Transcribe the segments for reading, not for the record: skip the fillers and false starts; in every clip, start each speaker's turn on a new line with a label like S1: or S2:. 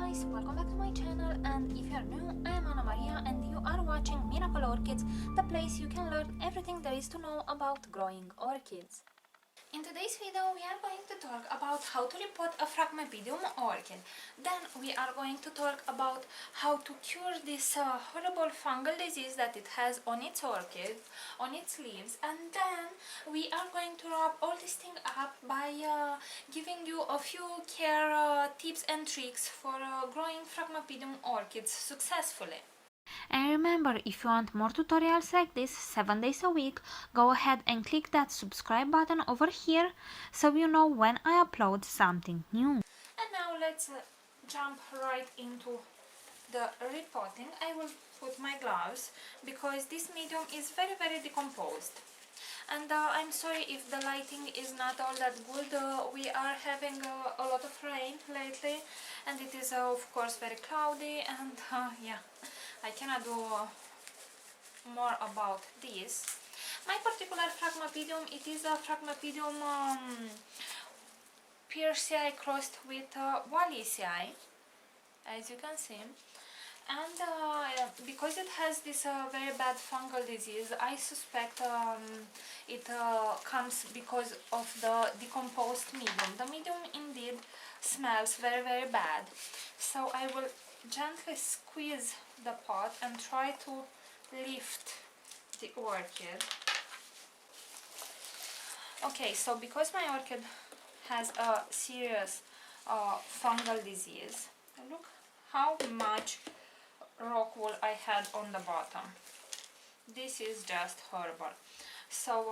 S1: guys, welcome back to my channel, and if you're new, I am Anna Maria and you are watching Miracle Orchids, the place you can learn everything there is to know about growing orchids. In today's video we are going to talk about how to repot a Phragmipedium orchid. Then we are going to talk about how to cure this horrible fungal disease that it has on its orchid, on its leaves, and then we are going to wrap all this thing up by giving you a few care tips and tricks for growing Phragmipedium orchids successfully. And remember, if you want more tutorials like this 7 days a week, go ahead and click that subscribe button over here so you know when I upload something new. And now let's jump right into the repotting. I will put my gloves because this medium is very decomposed. And I'm sorry if the lighting is not all that good. We are having a lot of rain lately and it is of course very cloudy, and yeah, I cannot do more about this. My particular Phragmipedium, it is a Phragmipedium pearcei crossed with Wallisii, as you can see. And because it has this very bad fungal disease, I suspect it comes because of the decomposed medium. The medium indeed smells very bad. So I will gently squeeze the pot and try to lift the orchid. Okay, so because my orchid has a serious fungal disease, look how much rock wool I had on the bottom. This is just horrible. So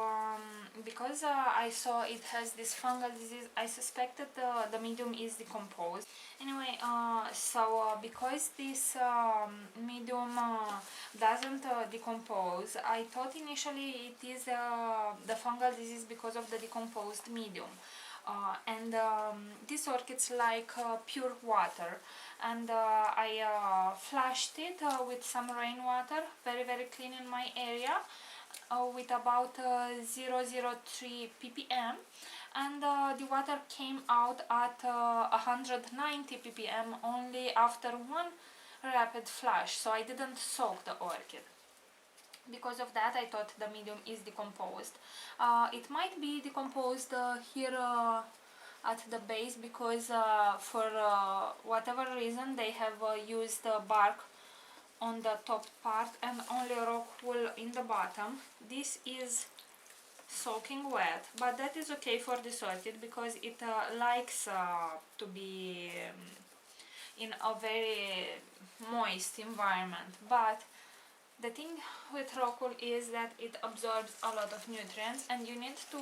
S1: because I saw it has this fungal disease, I suspected the medium is decomposed. Anyway, because this medium doesn't decompose, I thought initially it is the fungal disease because of the decomposed medium. These orchids like pure water, and I flashed it with some rainwater, very clean in my area, with about 0.03 ppm, and the water came out at 190 ppm only after one rapid flash, so I didn't soak the orchid. Because of that I thought the medium is decomposed. It might be decomposed here at the base because for whatever reason they have used bark on the top part and only rock wool in the bottom. This is soaking wet, but that is okay for this orchid because it likes to be in a very moist environment. But the thing with rock wool is that it absorbs a lot of nutrients and you need to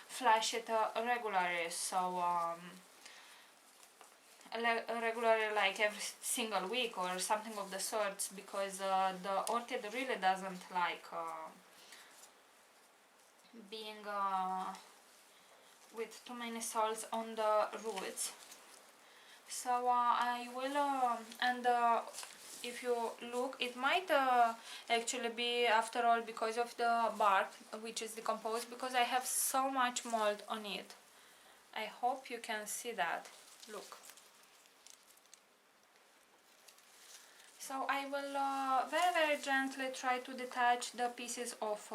S1: flash it regularly, so regularly, like every single week or something of the sorts, because the orchid really doesn't like being with too many salts on the roots. So I will if you look, it might actually be after all because of the bark which is decomposed, because I have so much mold on it. I hope you can see that. Look. So I will very gently try to detach the pieces of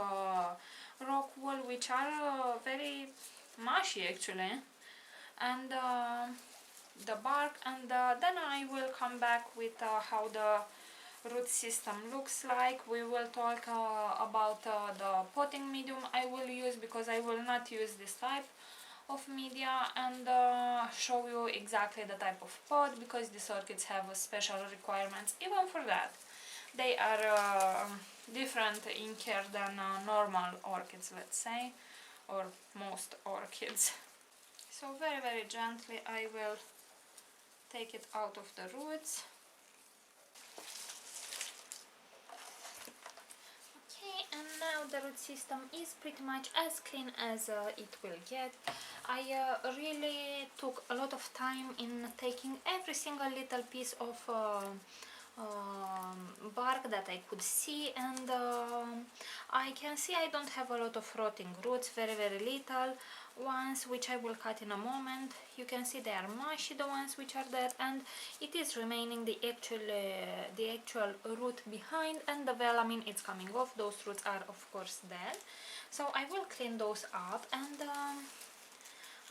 S1: rock wool, which are very mushy actually, and the bark, and then I will come back with how the root system looks like. We will talk about the potting medium I will use, because I will not use this type of media, and show you exactly the type of pot, because these orchids have special requirements even for that. They are different in care than normal orchids, let's say, or most orchids. So very gently I will take it out of the roots. Okay, and now the root system is pretty much as clean as it will get. I really took a lot of time in taking every single little piece of bark that I could see, and I can see I don't have a lot of rotting roots, very little. ones which I will cut in a moment. You can see they are mushy, the ones which are dead, and it is remaining the actual root behind, and the velamin is coming off. Those roots are of course dead, so I will clean those up. And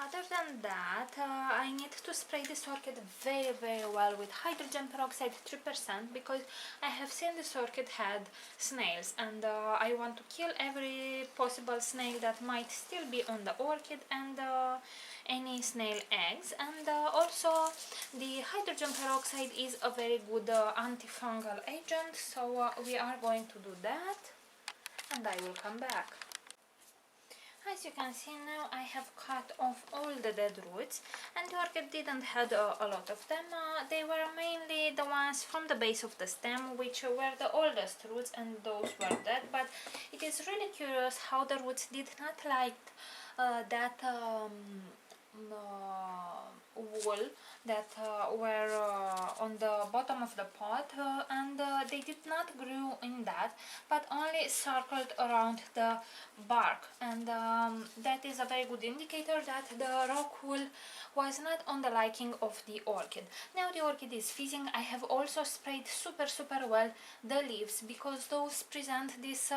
S1: other than that, I need to spray this orchid very well with hydrogen peroxide 3%, because I have seen this orchid had snails, and I want to kill every possible snail that might still be on the orchid, and any snail eggs. And also the hydrogen peroxide is a very good antifungal agent, so we are going to do that, and I will come back. As you can see now, I have cut off all the dead roots, and the orchid didn't have a lot of them. They were mainly the ones from the base of the stem, which were the oldest roots, and those were dead. But it is really curious how the roots did not like that wool that were on the bottom of the pot, and they did not grow in that, but only circled around the bark, and that is a very good indicator that the rock wool was not on the liking of the orchid. Now the orchid is fizzing. I have also sprayed super well the leaves, because those present this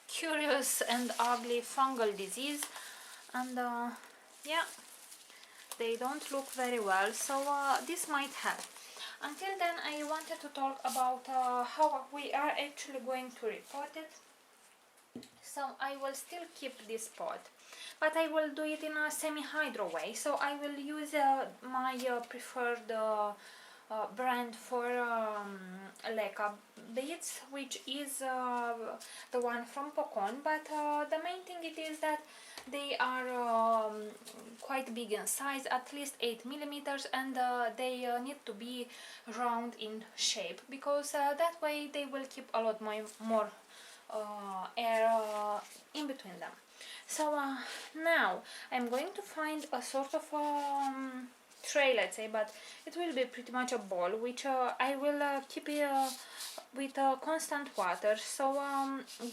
S1: curious and ugly fungal disease, and yeah, they don't look very well, so this might help. Until then, I wanted to talk about how we are actually going to repot it. So I will still keep this pot, but I will do it in a semi-hydro way. So I will use my preferred brand for leca beads, which is the one from Pocon, but the main thing it is that they are quite big in size, at least 8 millimeters, and they need to be round in shape, because that way they will keep a lot more air in between them. So now I'm going to find a sort of tray, let's say, but it will be pretty much a bowl, which I will keep with constant water. So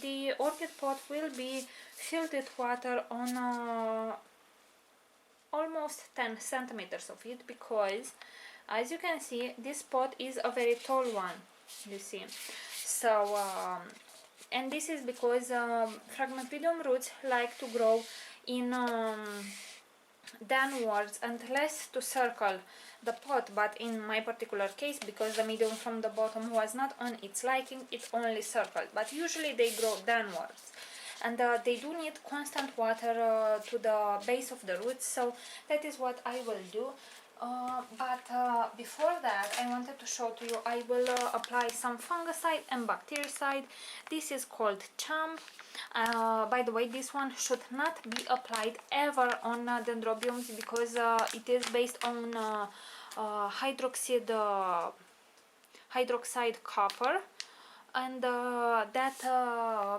S1: the orchid pot will be filled with water on almost 10 centimeters of it, because as you can see, this pot is a very tall one, you see. So and this is because Phragmipedium roots like to grow in downwards and less to circle the pot, but in my particular case, because the medium from the bottom was not on its liking, it only circled, but usually they grow downwards, and they do need constant water to the base of the roots, so that is what I will do. But before that, I wanted to show to you, I will apply some fungicide and bactericide. This is called Champ. By the way, this one should not be applied ever on dendrobiums, because it is based on hydroxide copper, and that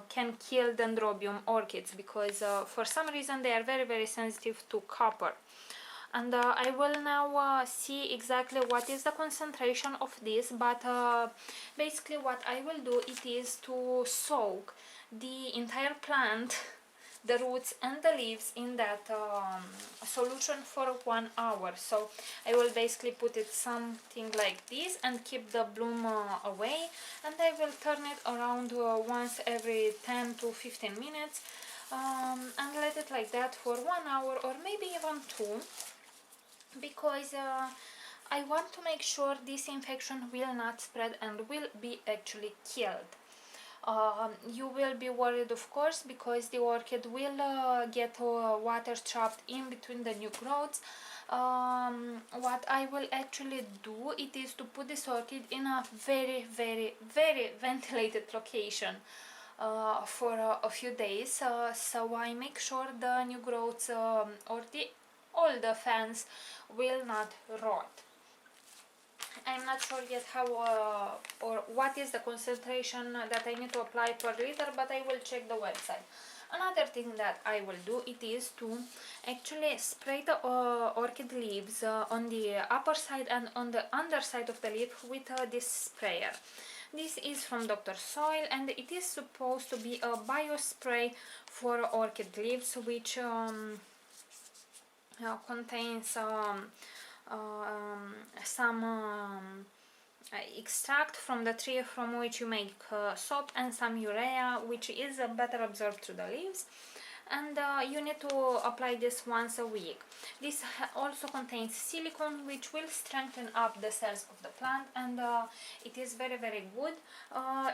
S1: can kill dendrobium orchids, because for some reason they are very sensitive to copper. And I will now see exactly what is the concentration of this, but basically what I will do, it is to soak the entire plant, the roots and the leaves, in that solution for 1 hour. So I will basically put it something like this and keep the bloom away, and I will turn it around once every 10 to 15 minutes, and let it like that for 1 hour or maybe even 2, because I want to make sure this infection will not spread and will be actually killed. You will be worried, of course, because the orchid will get water trapped in between the new growths. What I will actually do, it is to put this orchid in a very ventilated location for a few days, so I make sure the new growths or the older fans will not rot. I'm not sure yet how or what is the concentration that I need to apply per liter, but I will check the website. Another thing that I will do, it is to actually spray the orchid leaves on the upper side and on the underside of the leaf with this sprayer. This is from Dr. Soil, and it is supposed to be a biospray for orchid leaves, which contains some extract from the tree from which you make soap, and some urea, which is better absorbed to the leaves. And you need to apply this once a week. This also contains silicone, which will strengthen up the cells of the plant, and it is very, very good.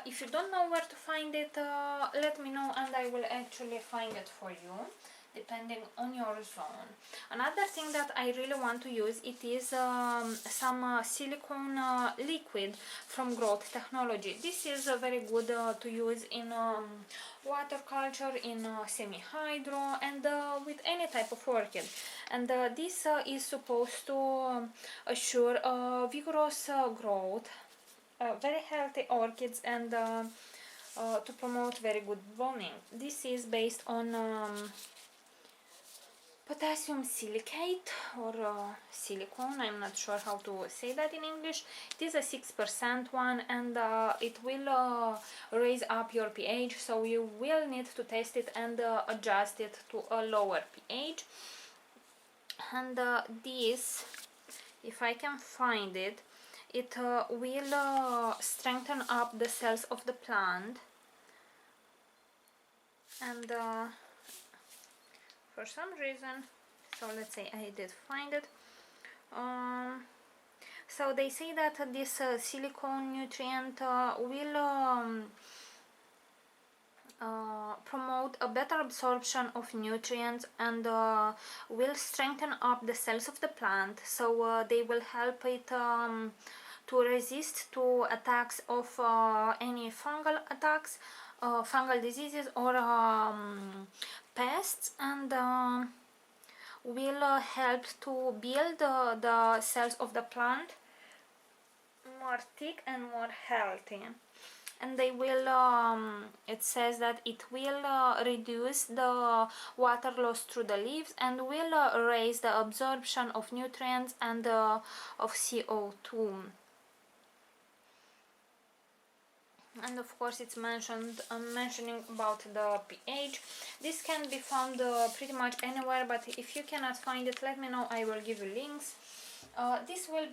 S1: If you don't know where to find it, let me know and I will actually find it for you, depending on your zone. Another thing that I really want to use, it is some silicone liquid from Growth Technology. This is very good to use in water culture, in semi-hydro, and with any type of orchid. And this is supposed to assure vigorous growth, very healthy orchids, and to promote very good blooming. This is based on potassium silicate or silicone, I'm not sure how to say that in English. It is a 6% one, and it will raise up your pH, so you will need to test it and adjust it to a lower pH. And this, if I can find it, it will strengthen up the cells of the plant, and for some reason, so let's say I did find it, so they say that this silicone nutrient will promote a better absorption of nutrients, and will strengthen up the cells of the plant, so they will help it to resist to attacks of any fungal attacks, fungal diseases, or pests, and will help to build the cells of the plant more thick and more healthy. And they will, it says that it will reduce the water loss through the leaves, and will raise the absorption of nutrients and of CO2. And of course it's mentioning about the pH. This can be found pretty much anywhere, but if you cannot find it, let me know, I will give you links. This will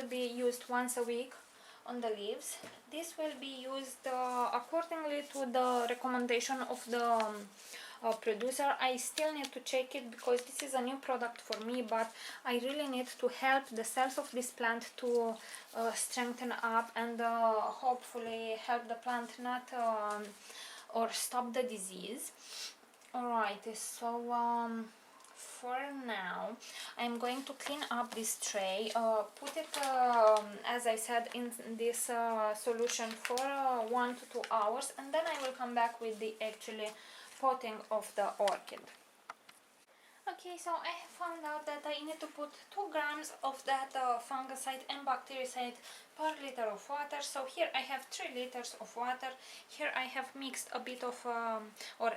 S1: be used once a week on the leaves. This will be used accordingly to the recommendation of the producer. I still need to check it because this is a new product for me, but I really need to help the cells of this plant to strengthen up, and hopefully help the plant not or stop the disease. Alright, so for now I'm going to clean up this tray, put it as I said in this solution for 1 to 2 hours, and then I will come back with the actually potting of the orchid. Okay, so I have found out that I need to put 2 grams of that fungicide and bactericide per liter of water. So here I have 3 liters of water. Here I have mixed a bit of, or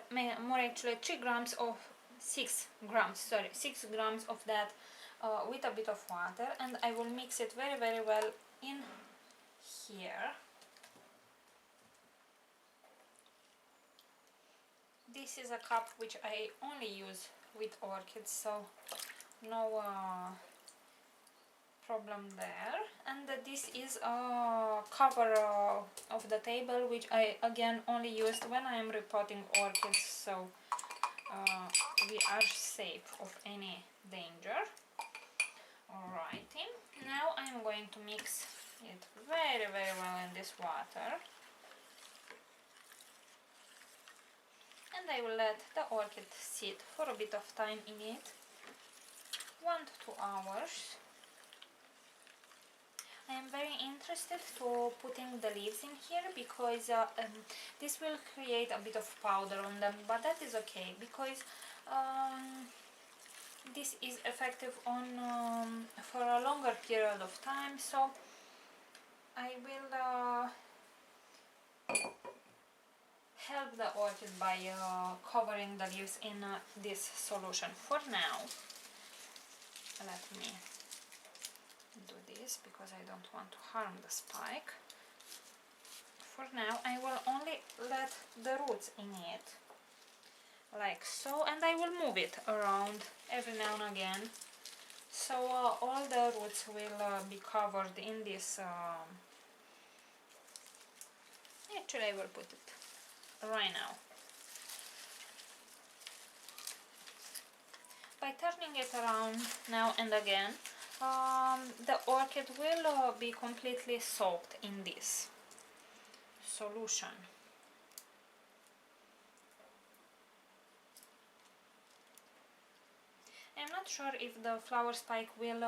S1: more actually 6 grams of that with a bit of water, and I will mix it very, very well in here. This is a cup which I only use with orchids, so no problem there. And this is a cover of the table, which I again only used when I am repotting orchids, so we are safe of any danger. Alrighty, now I am going to mix it very, very well in this water. And I will let the orchid sit for a bit of time in it, 1 to 2 hours. I am very interested to putting the leaves in here because this will create a bit of powder on them, but that is okay because this is effective on for a longer period of time, so I will help the orchid by covering the leaves in this solution. For now, let me do this because I don't want to harm the spike. for now I will only let the roots in it, like so, and I will move it around every now and again, so all the roots will be covered in this. Actually, I will put it right now. By turning it around now and again, the orchid will be completely soaked in this solution. I'm not sure if the flower spike will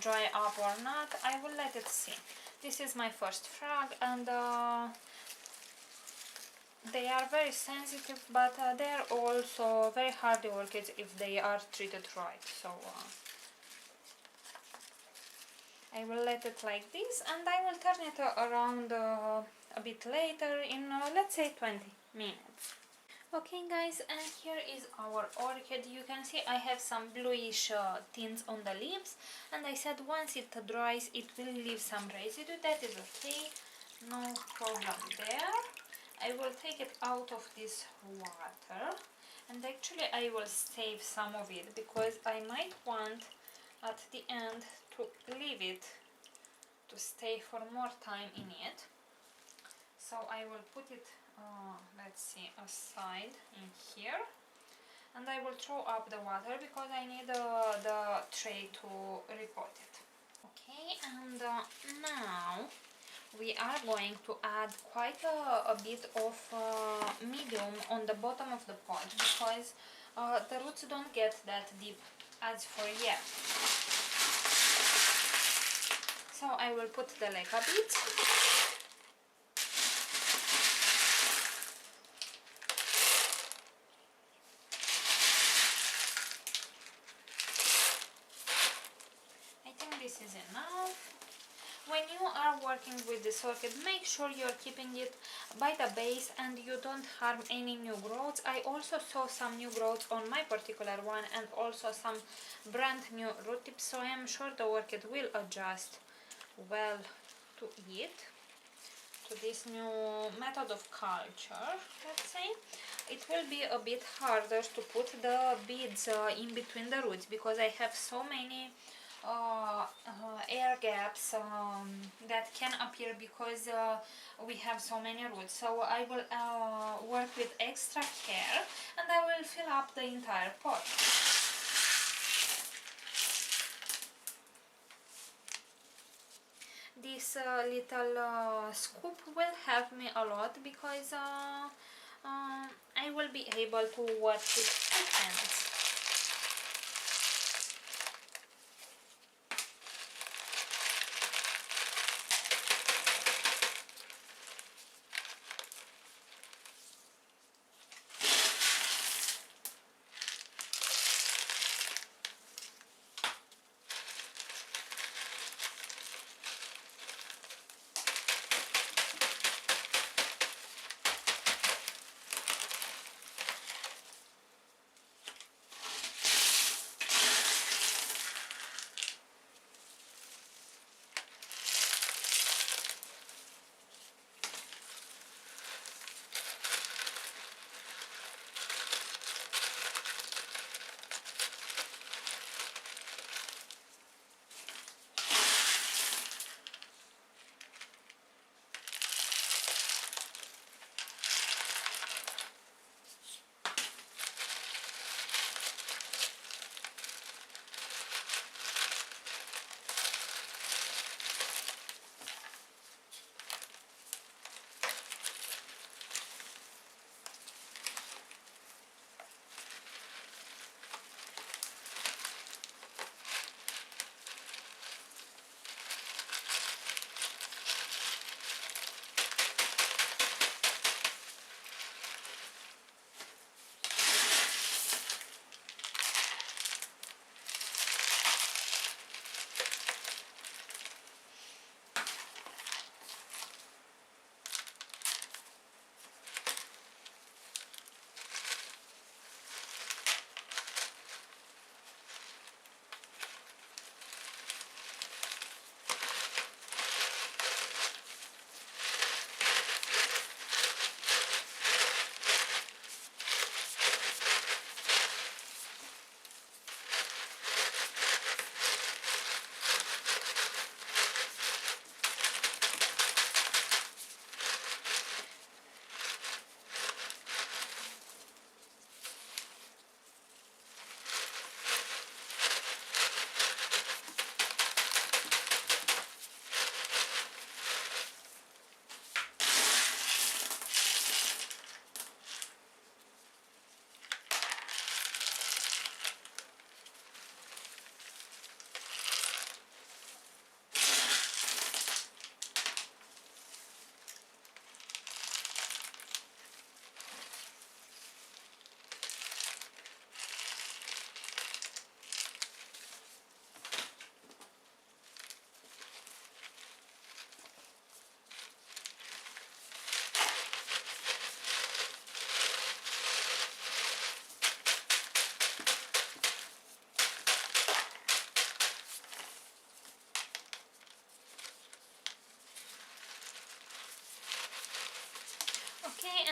S1: dry up or not. I will let it see. This is my first frag, and they are very sensitive, but they are also very hardy orchids if they are treated right. So I will let it like this, and I will turn it around a bit later in let's say 20 minutes. Okay guys, and here is our orchid. You can see I have some bluish tints on the leaves, and I said once it dries it will leave some residue. That is okay, no problem there. I will take it out of this water, and actually I will save some of it because I might want at the end to leave it to stay for more time in it. So I will put it, let's see, aside in here, and I will throw up the water because I need the tray to repot it. Okay, and now we are going to add quite a bit of medium on the bottom of the pot because the roots don't get that deep as for yet. So I will put the leca bit. I think this is enough. When you are working with this orchid, make sure you're keeping it by the base and you don't harm any new growths. I also saw some new growths on my particular one and also some brand new root tips, so I am sure the orchid will adjust well to it, to this new method of culture, let's say. It will be a bit harder to put the beads in between the roots because I have so many air gaps that can appear because we have so many roots. So I will work with extra care and I will fill up the entire pot. This little scoop will help me a lot because I will be able to work with 2 hands.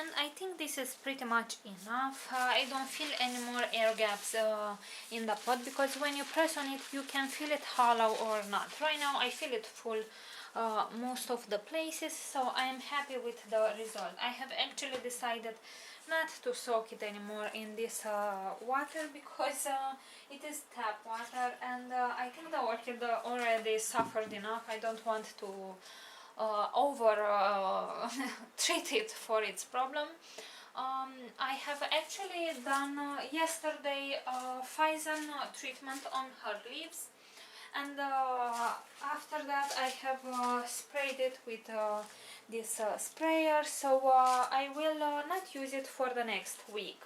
S1: and I think this is pretty much enough. I don't feel any more air gaps in the pot, because when you press on it you can feel it hollow or not. Right now I feel it full most of the places, so I am happy with the result. I have actually decided not to soak it anymore in this water, because it is tap water, and I think the orchid already suffered enough. I don't want to over treat it for its problem. I have actually done yesterday Physan treatment on her leaves, and after that I have sprayed it with this sprayer, so I will not use it for the next week.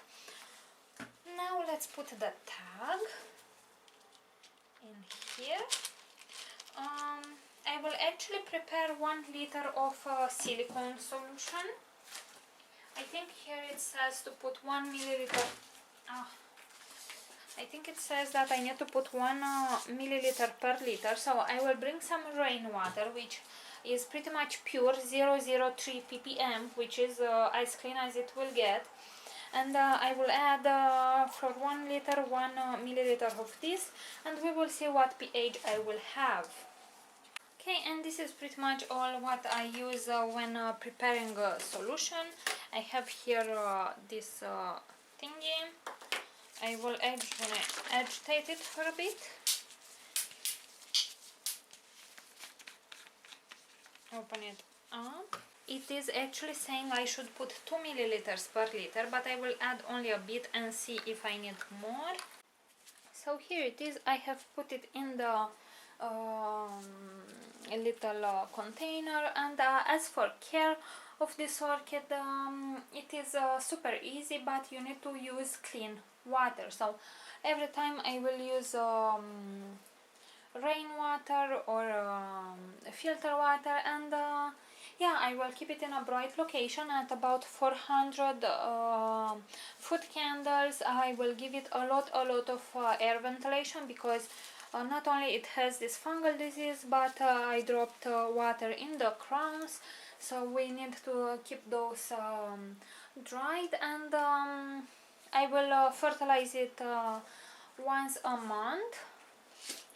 S1: Now let's put the tag in here. I will actually prepare 1 liter of silicone solution. I think here it says to put 1 milliliter. I think it says that I need to put 1 milliliter per liter, so I will bring some rainwater, which is pretty much pure 003 ppm, which is as clean as it will get, and I will add for 1 liter 1 milliliter of this, and we will see what pH I will have. Okay, and this is pretty much all what I use when preparing a solution. I have here this thingy. I will agitate it for a bit. Open it up. It is actually saying I should put 2 milliliters per liter, but I will add only a bit and see if I need more. So here it is. I have put it in the a little container, and as for care of this orchid, it is super easy, but you need to use clean water. So every time I will use rainwater or filter water, and yeah, I will keep it in a bright location at about 400 foot candles. I will give it a lot of air ventilation, because not only it has this fungal disease, but I dropped water in the crowns, so we need to keep those dried, and I will fertilize it once a month,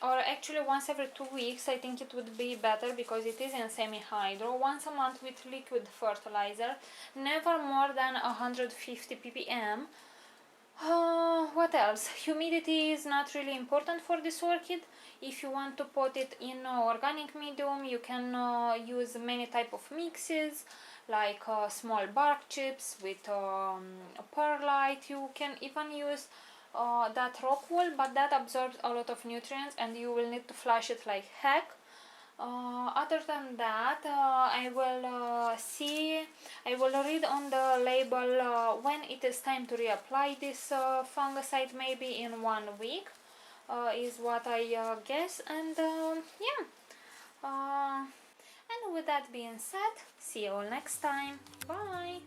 S1: or actually once every 2 weeks. I think it would be better, because it is in semi-hydro. Once a month with liquid fertilizer, never more than 150 ppm. What else? Humidity is not really important for this orchid. If you want to pot it in organic medium, you can use many type of mixes, like small bark chips with perlite. You can even use that rock wool, but that absorbs a lot of nutrients and you will need to flush it like heck. Other than that, I will read on the label when it is time to reapply this fungicide, maybe in 1 week, is what I guess, and yeah. And with that being said, see you all next time. Bye!